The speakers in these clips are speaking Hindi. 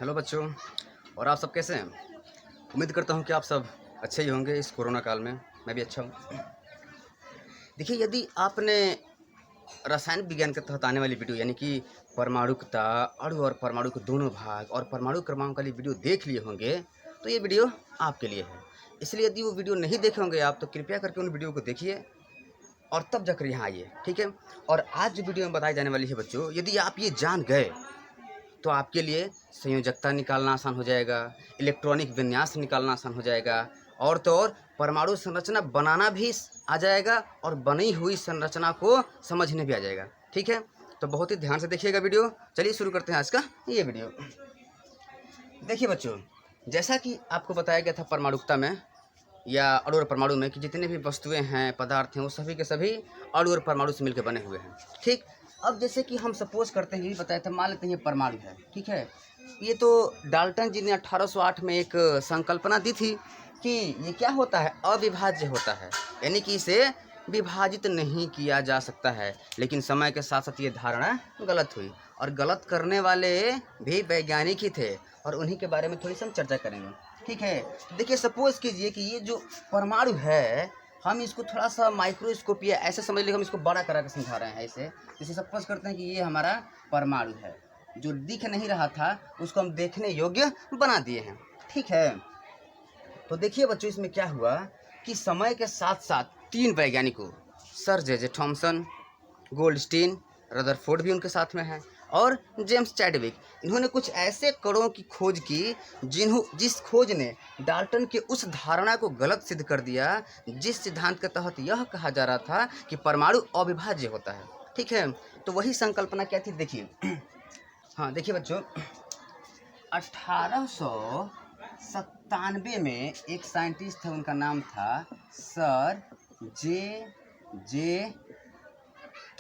हेलो बच्चों। और आप सब कैसे हैं? उम्मीद करता हूँ कि आप सब अच्छे ही होंगे इस कोरोना काल में। मैं भी अच्छा हूँ। देखिए, यदि आपने रसायन विज्ञान के तहत आने वाली वीडियो यानी कि परमाणुकता, अणु और परमाणु के दोनों भाग और परमाणु क्रमांक वाली वीडियो देख लिए होंगे, तो ये वीडियो आपके लिए है। इसलिए यदि वो वीडियो नहीं देखे होंगे आप, तो कृपया करके उन वीडियो को देखिए और तब जाकर यहाँ आइए, ठीक है। और आज जो वीडियो में बताई जाने वाली है बच्चों, यदि आप ये जान गए तो आपके लिए संयोजकता निकालना आसान हो जाएगा, इलेक्ट्रॉनिक विन्यास निकालना आसान हो जाएगा, और तो और परमाणु संरचना बनाना भी आ जाएगा और बनी हुई संरचना को समझने भी आ जाएगा, ठीक है। तो बहुत ही ध्यान से देखिएगा वीडियो। चलिए शुरू करते हैं आज का ये वीडियो। देखिए बच्चों, जैसा कि आपको बताया गया था परमाणुकता में या अणु और परमाणु में कि जितने भी वस्तुएं हैं, पदार्थ हैं, वो सभी के सभी अणु और परमाणु से मिलकर बने हुए हैं, ठीक। अब जैसे कि हम सपोज करते हैं, ये बताया था, मान लेते हैं ये परमाणु है, ठीक है। ये तो डाल्टन जी ने 1808 में एक संकल्पना दी थी कि ये क्या होता है, अविभाज्य होता है, यानी कि इसे विभाजित नहीं किया जा सकता है। लेकिन समय के साथ साथ ये धारणा गलत हुई और गलत करने वाले भी वैज्ञानिक ही थे, और उन्हीं के बारे में थोड़ी सी हम चर्चा करेंगे, ठीक है। देखिए, सपोज कीजिए कि ये जो परमाणु है, हम इसको थोड़ा सा माइक्रोस्कोप या ऐसे समझ लीजिए, हम इसको बड़ा करा के समझा रहे हैं ऐसे। जैसे सपोज करते हैं कि ये हमारा परमाणु है, जो दिख नहीं रहा था उसको हम देखने योग्य बना दिए हैं, ठीक है। तो देखिए बच्चों, इसमें क्या हुआ कि समय के साथ साथ 3 वैज्ञानिकों, sir J Thomson, Goldstein, Rutherford भी उनके साथ में है, और जेम्स चैडविक, इन्होंने कुछ ऐसे कणों की खोज की जिस खोज ने डाल्टन के उस धारणा को गलत सिद्ध कर दिया, जिस सिद्धांत के तहत यह कहा जा रहा था कि परमाणु अविभाज्य होता है, ठीक है। तो वही संकल्पना क्या थी, देखिए। हाँ देखिए बच्चों, 1897 में एक साइंटिस्ट थे, उनका नाम था सर जे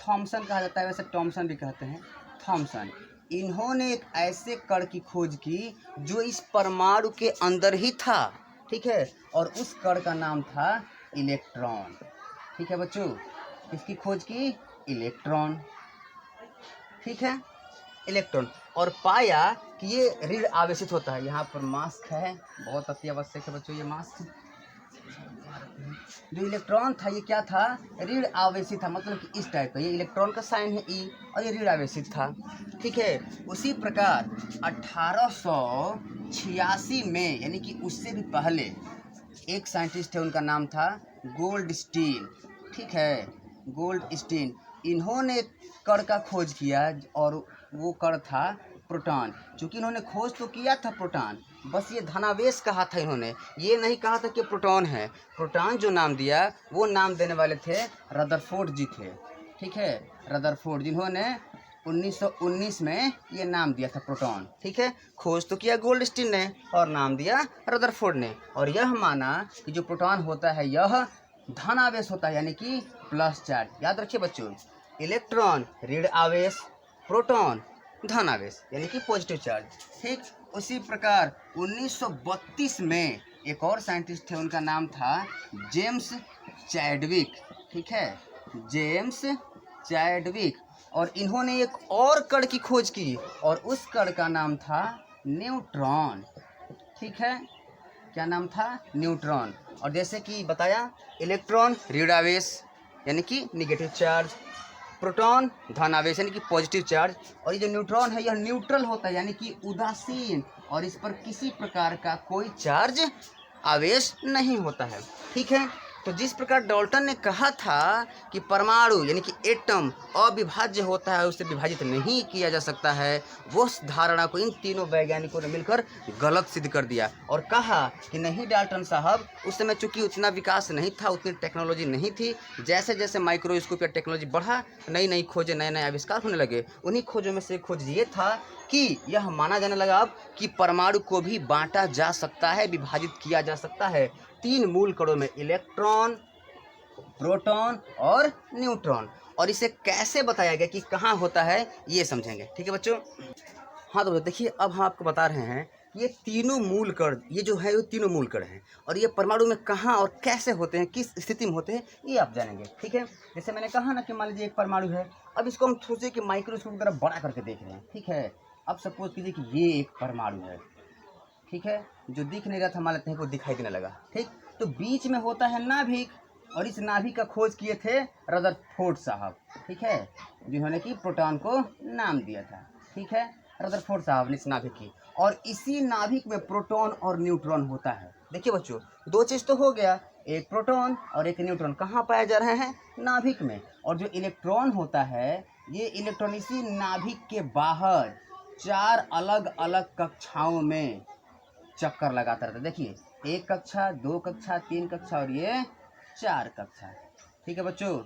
थॉमसन कहा जाता है, वैसे टॉमसन भी कहते हैं, थॉमसन। इन्होंने एक ऐसे कण की खोज की जो इस परमाणु के अंदर ही था, ठीक है। और उस कण का नाम था इलेक्ट्रॉन, ठीक है बच्चों। इसकी खोज की इलेक्ट्रॉन, ठीक है, इलेक्ट्रॉन। और पाया कि ये ऋण आवेशित होता है। यहाँ पर मास्क है, बहुत अति आवश्यक है बच्चों ये मास्क। जो इलेक्ट्रॉन था ये क्या था, ऋण आवेशित था, मतलब कि इस टाइप का, ये इलेक्ट्रॉन का साइन है ई, और ये ऋण आवेशित था, ठीक है। उसी प्रकार 1886 में, यानी कि उससे भी पहले, एक साइंटिस्ट है, उनका नाम था गोल्डस्टीन, ठीक है, गोल्डस्टीन। इन्होंने कण का खोज किया और वो कण था प्रोटॉन। चूँकि इन्होंने खोज तो किया था प्रोटॉन, बस ये धनावेश कहा था इन्होंने, ये नहीं कहा था कि प्रोटॉन है। प्रोटॉन जो नाम दिया वो नाम देने वाले थे रदरफोर्ड जी थे, ठीक है, रदरफोर्ड, जिन्होंने 1919 में ये नाम दिया था प्रोटॉन, ठीक है। खोज तो किया गोल्डस्टीन ने और नाम दिया रदरफोर्ड ने, और यह माना कि जो प्रोटॉन होता है यह धनावेश होता है, यानी कि प्लस चार्ज। याद रखिए बच्चों, इलेक्ट्रॉन ऋण आवेश, प्रोटॉन धन आवेश, यानी कि पॉजिटिव चार्ज, ठीक। उसी प्रकार 1932 में एक और साइंटिस्ट थे, उनका नाम था जेम्स चैडविक, ठीक है, जेम्स चैडविक। और इन्होंने एक और कण की खोज की और उस कण का नाम था न्यूट्रॉन, ठीक है। क्या नाम था, न्यूट्रॉन। और जैसे कि बताया, इलेक्ट्रॉन ऋण आवेश यानी कि निगेटिव चार्ज, प्रोटॉन धन आवेश यानी कि पॉजिटिव चार्ज, और ये जो न्यूट्रॉन है यह न्यूट्रल होता है, यानी कि उदासीन, और इस पर किसी प्रकार का कोई चार्ज आवेश नहीं होता है, ठीक है। तो जिस प्रकार डाल्टन ने कहा था कि परमाणु यानी कि एटम अविभाज्य होता है, उसे विभाजित नहीं किया जा सकता है, वो धारणा को इन तीनों वैज्ञानिकों ने मिलकर गलत सिद्ध कर दिया और कहा कि नहीं डाल्टन साहब, उस समय चूंकि उतना विकास नहीं था, उतनी टेक्नोलॉजी नहीं थी, जैसे जैसे माइक्रोस्कोप या टेक्नोलॉजी बढ़ा, नई नई खोजें, नए नए आविष्कार होने लगे। उन्हीं खोजों में से खोज ये था कि यह माना जाने लगा अब कि परमाणु को भी बांटा जा सकता है, विभाजित किया जा सकता है 3 मूल कणों में, इलेक्ट्रॉन, प्रोटॉन और न्यूट्रॉन। और इसे कैसे बताया गया कि कहाँ होता है ये समझेंगे, ठीक है बच्चों। हाँ तो देखिए, अब हम आपको बता रहे हैं ये तीनों मूल कण, ये जो है ये तीनों मूल कण हैं, और ये परमाणु में कहाँ और कैसे होते हैं, किस स्थिति में होते हैं, ये आप जानेंगे, ठीक है। जैसे मैंने कहा ना कि मान लीजिए एक परमाणु है, अब इसको हम सोचे कि माइक्रोस्कोप की तरफ बड़ा करके देख रहे हैं, ठीक है। अब सपोज कीजिए कि ये एक परमाणु है, ठीक है, जो दिख नहीं रहा था, मान लेते हैं को दिखाई देने लगा, ठीक। तो बीच में होता है नाभिक, और इस नाभिक का खोज किए थे रदरफोर्ड साहब, ठीक है, जिन्होंने कि प्रोटॉन को नाम दिया था, ठीक है, रदरफोर्ड साहब ने इस नाभिक की। और इसी नाभिक में प्रोटॉन और न्यूट्रॉन होता है। देखिए बच्चों, दो चीज़ तो हो गया, एक प्रोटॉन और एक न्यूट्रॉन कहाँ पाए जा रहे हैं, नाभिक में। और जो इलेक्ट्रॉन होता है, ये इलेक्ट्रॉन इसी नाभिक के बाहर 4 अलग अलग कक्षाओं में चक्कर लगाता रहता है। देखिए, 1 कक्षा, 2 कक्षा, 3 कक्षा और ये 4 कक्षा, ठीक है बच्चों,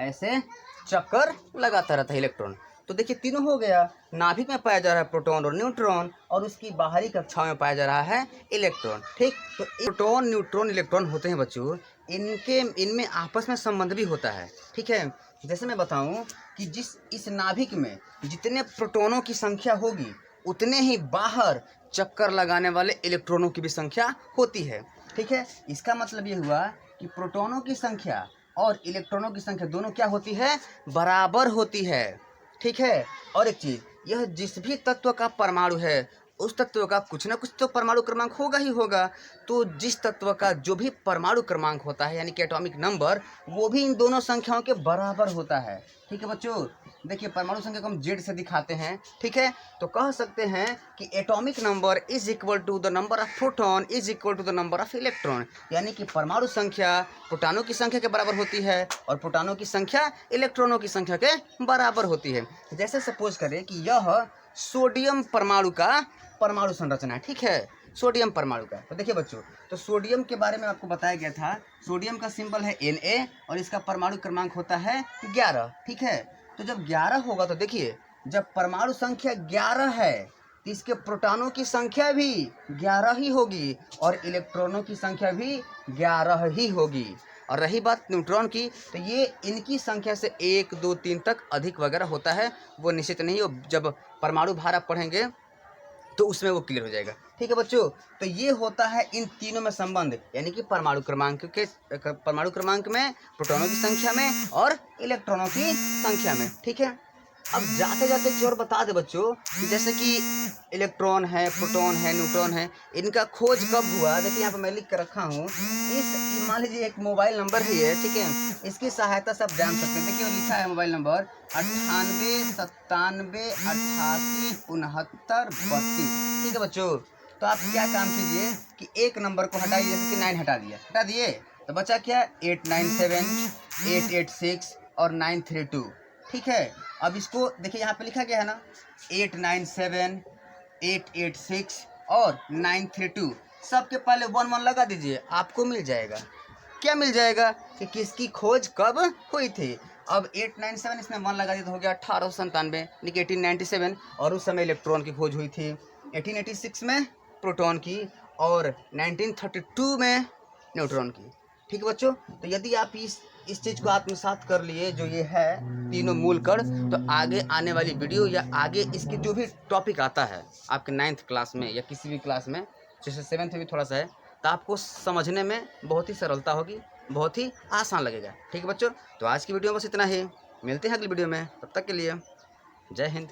ऐसे चक्कर लगाता रहता है इलेक्ट्रॉन। तो देखिए तीनों हो गया, नाभिक में पाया जा रहा है प्रोटॉन और न्यूट्रॉन, और उसकी बाहरी कक्षाओं में पाया जा रहा है इलेक्ट्रॉन, ठीक। तो प्रोटॉन, न्यूट्रॉन, इलेक्ट्रॉन होते हैं बच्चों, इनमें आपस में संबंध भी होता है, ठीक है। जैसे मैं बताऊं कि इस नाभिक में जितने प्रोटॉनों की संख्या होगी, उतने ही बाहर चक्कर लगाने वाले इलेक्ट्रॉनों की भी संख्या होती है, ठीक है। इसका मतलब ये हुआ कि प्रोटॉनों की संख्या और इलेक्ट्रॉनों की संख्या दोनों क्या होती है, बराबर होती है, ठीक है। और एक चीज़, यह जिस भी तत्व का परमाणु है, उस तत्व का कुछ ना कुछ तो परमाणु क्रमांक होगा ही होगा। तो जिस तत्व का जो भी परमाणु क्रमांक होता है, यानी कि एटॉमिक नंबर, वो भी इन दोनों संख्याओं के बराबर होता है, ठीक है बच्चों। देखिए, परमाणु संख्या को हम जेड से दिखाते हैं, ठीक है। तो कह सकते हैं कि atomic number is equal to the number of proton is equal to the number of electron, यानी कि परमाणु संख्या प्रोटॉनों की संख्या के बराबर होती है और प्रोटॉनों की संख्या इलेक्ट्रॉनों की संख्या के बराबर होती है। जैसे सपोज करें कि यह सोडियम परमाणु का परमाणु संरचना है, ठीक है, सोडियम परमाणु का। तो देखिए बच्चों, तो सोडियम के बारे में आपको बताया गया था, सोडियम का सिंबल है Na और इसका परमाणु क्रमांक होता है 11, ठीक है। तो जब 11 होगा, तो देखिए, जब परमाणु संख्या 11 है, तो इसके प्रोटॉनों की संख्या भी 11 ही होगी और इलेक्ट्रॉनों की संख्या भी 11 ही होगी। और रही बात न्यूट्रॉन की, तो ये इनकी संख्या से 1, 2, 3 तक अधिक वगैरह होता है, वो निश्चित नहीं हो, जब परमाणु भार आप पढ़ेंगे तो उसमें वो क्लियर हो जाएगा, ठीक है बच्चों। तो ये होता है इन तीनों में संबंध, यानी कि परमाणु क्रमांक में, प्रोटॉनों की संख्या में और इलेक्ट्रॉनों की संख्या में, ठीक है। अब जाते जाते एक और बता दे बच्चों कि जैसे कि इलेक्ट्रॉन है, प्रोटॉन है, न्यूट्रॉन है, इनका खोज कब हुआ। देखिए यहाँ पे मैं लिख कर रखा हूँ, मान लीजिए एक मोबाइल नंबर ही है, ठीक है, इसकी सहायता से आप जान सकते हैं। देखिए वो लिखा है मोबाइल नंबर 98 97 88 69 32, ठीक है बच्चों। तो आप क्या काम कीजिए कि एक नंबर को हटाइए, जैसे कि 9 हटा दिए, तो बचा क्या, 897 886 और 932, ठीक है। अब इसको देखिए, यहाँ पे लिखा गया है ना, 897 886 और 932, सबके पहले 1 1 लगा दीजिए, आपको मिल जाएगा। क्या मिल जाएगा कि किसकी खोज कब हुई थी। अब 897 इसमें 1 लगा दिया तो हो गया 1897, यानी कि 1897, और उस समय इलेक्ट्रॉन की खोज हुई थी, 1886 में प्रोटॉन की और 1932 में न्यूट्रॉन की, ठीक है बच्चों। तो यदि आप इस चीज़ को आत्मसात कर लिए, जो ये है तीनों मूल कण, तो आगे आने वाली वीडियो या आगे इसके जो भी टॉपिक आता है आपके 9th क्लास में या किसी भी क्लास में, जैसे 7th में भी थोड़ा सा है, तो आपको समझने में बहुत ही सरलता होगी, बहुत ही आसान लगेगा, ठीक है बच्चों। तो आज की वीडियो में बस इतना ही, मिलते हैं अगली वीडियो में, तब तक के लिए जय हिंद।